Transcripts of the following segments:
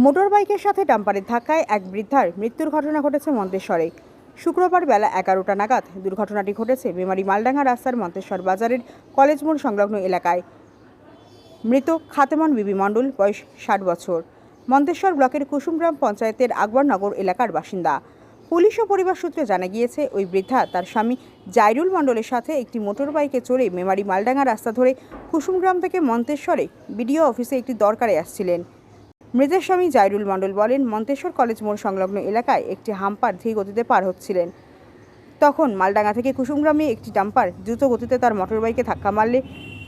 Motor বাইকের সাথে ডাম্পারের ধাক্কায় এক বৃদ্ধার মৃত্যুর ঘটনা ঘটেছে মন্তেশ্বরে। শুক্রবার বেলা 11টা নাগাদ দুর্ঘটনাটি ঘটেছে মেমারি মালডাঙ্গা রাস্তার মন্তেশ্বর বাজারের কলেজ মোড় সংলগ্ন এলাকায়। মৃত খাতেমন বিবি মণ্ডল, বয়স 60 বছর, মন্তেশ্বর ব্লকের কুসুমগ্রাম পঞ্চায়েতের আকবরনগর এলাকার বাসিন্দা। পুলিশ ও পরিবার সূত্রে জানা গিয়েছে, ওই বৃদ্ধা তার স্বামী জাইরুল মণ্ডলের সাথে একটি মোটর বাইকে চড়ে মেমারি মালডাঙ্গা রাস্তা ধরে কুসুমগ্রাম থেকে মন্তেশ্বরে বিডিও অফিসে একটি দরকারে আসছিলেন। মৃতের স্বামী জাইরুল মণ্ডল বলেন, মন্তেশ্বর কলেজ মোড় সংলগ্ন এলাকায় একটি হাম্পার ধীর গতিতে পার হচ্ছিলেন। তখন মালডাঙ্গা থেকে কুসুমগ্রামে একটি ডাম্পার দ্রুত গতিতে তার মোটরবাইকে ধাক্কা মারলে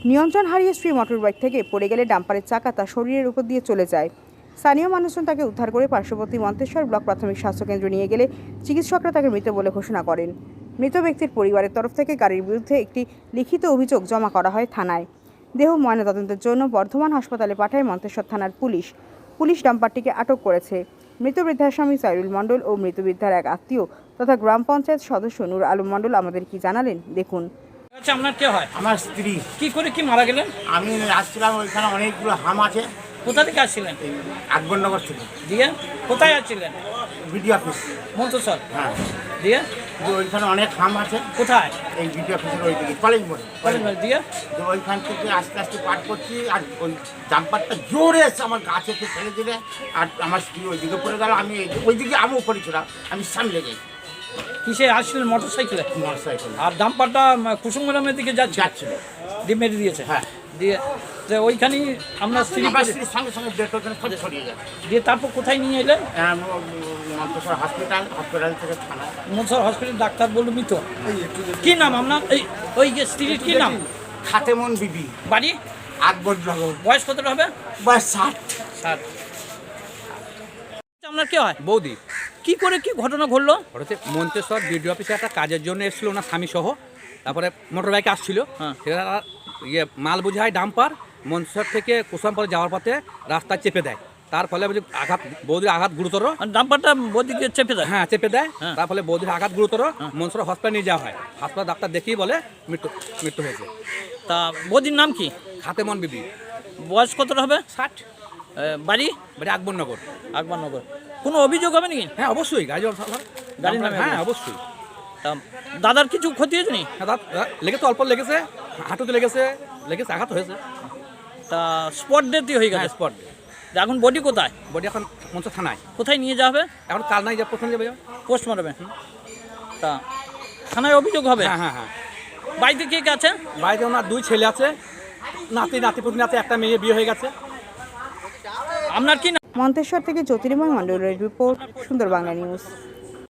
নিয়ন্ত্রণ হারিয়ে স্ত্রী মোটরবাইক থেকে পড়ে গেলে ডাম্পারের চাকা তার শরীরের উপর দিয়ে চলে যায়। স্থানীয় মানুষজন তাকে উদ্ধার করে পার্শ্ববর্তী মন্তেশ্বর ব্লক প্রাথমিক স্বাস্থ্যকেন্দ্রে নিয়ে গেলে চিকিৎসকরা তাকে মৃত বলে ঘোষণা করেন। মৃত ব্যক্তির পরিবারের তরফ থেকে গাড়ির বিরুদ্ধে একটি লিখিত অভিযোগ জমা করা হয় থানায়। দেহ ময়নাতদন্তের জন্য বর্ধমান হাসপাতালে পাঠায় মন্তেশ্বর থানার পুলিশ। পুলিশ ডাম্পারটিকে আটক করেছে। মৃত বৃদ্ধার স্বামী জাইরুল মণ্ডল ও মৃত বৃদ্ধার এক আত্মীয় তথা গ্রাম পঞ্চায়েত সদস্য নূর আলম মণ্ডল আমাদের কি জানালেন, দেখুন। আচ্ছা, আপনার কে হয়? আমার স্ত্রী। কি করে কি মারা গেলেন? আমি আসছিলাম, ওইখানে অনেকগুলো হাম আছে। কোথা থেকে আসছিলেন? আকবরনগর থেকে। দিয়ে কোথায় আসছিলেন? BDO office. মন্তেশ্বর। হ্যাঁ। দিয়ে ওইখানে অনেক হাম আছে। কোথায়? এই বিডিও অফিসের ওইদিকে কলেজ মোড়ে। দিয়ে ওইখান থেকে আস্তে আস্তে পার করছি, আর ওই জাম্পারটা জোরে এসে আমার গাছে ফেলে দিলে, আর আমার স্ত্রী ওইদিকে পড়ে গেল। আমি ওইদিকে আমিও পড়েছিলাম, আমি সামনে যাই। কিসে আসছিলেন? মোটর সাইকেলে। Motor cycle. আর ডাম্পারটা কুসুমগ্রামের দিকে যাচ্ছিল। দিয়ে মেরে দিয়েছে। হ্যাঁ। দিয়ে ওইখানেই আপনার স্ত্রী সঙ্গে সঙ্গে ব্রেক ওখানে সব ছড়িয়ে যায়। দিয়ে তারপর কোথায় নিয়ে এলেন? মন্তেশ্বর হসপিটাল থেকে থানা। মন্তেশ্বর হসপিটাল ডাক্তার বলল মৃত। কি নাম আপনার? ওই স্ত্রীর কি নাম? খাতেমন বিবি। বাড়ি? আকবরনগর। বয়স কতটা হবে? বয়স 60। আপনার কে হয়? বৌদি। কি করে কি ঘটনা ঘটলো? হচ্ছে মন্তেশ্বর বিডিও অফিসে একটা কাজের জন্য এসেছিল ওনার স্বামী সহ। তারপরে মোটর বাইকে আসছিল। হ্যাঁ। সেটা মাল বোঝায় ডাম্পার মন্তেশ্বর থেকে কুসুমপুরে যাওয়ার পথে রাস্তায় চেপে দেয়। তার ফলে বৌদির আঘাত গুরুতর। ডাম্পারটা বদিকে চেপে দেয়? হ্যাঁ, চেপে দেয়। হ্যাঁ। তার ফলে বৌদির আঘাত গুরুতর। মন্তেশ্বর হসপিটালে নিয়ে যাওয়া হয়। হাসপাতাল ডাক্তার দেখেই বলে মৃত্যু হয়েছে। তা বদির নাম কি? খাতেমন বিবি। বয়স কতটা হবে? 60। বাড়ি? আকবরনগর। আকবরনগর। কোনো অভিযোগ হবে নাকি? হ্যাঁ, অবশ্যই গাড়ির নামে? হ্যাঁ, অবশ্যই। তা দাদার কিছু ক্ষতি হয়েছে নি? হ্যাঁ, লেগেছে, অল্প লেগেছে, হাঁটুতে লেগেছে, আঘাত হয়েছে। তা স্পট ডেথই হয়ে গেছে? স্পট। এখন বডি কোথায়? বডি এখন মন্তেশ্বর থানায়। কোথায় নিয়ে যাওয়া হবে? এখন কাল নাই, প্রথমে যাবে। পোস্টমর্টমে। তা থানায় অভিযোগ হবে? হ্যাঁ। বাড়িতে কে কে আছে? বাড়িতে ওনার 2 ছেলে আছে, নাতিপুতি আছে, একটা মেয়ে বিয়ে হয়ে গেছে। আপনার কি নাম? মন্তেশ্বর থেকে জ্যোতির্ময় মণ্ডলের রিপোর্ট, সুন্দর বাংলা নিউজ।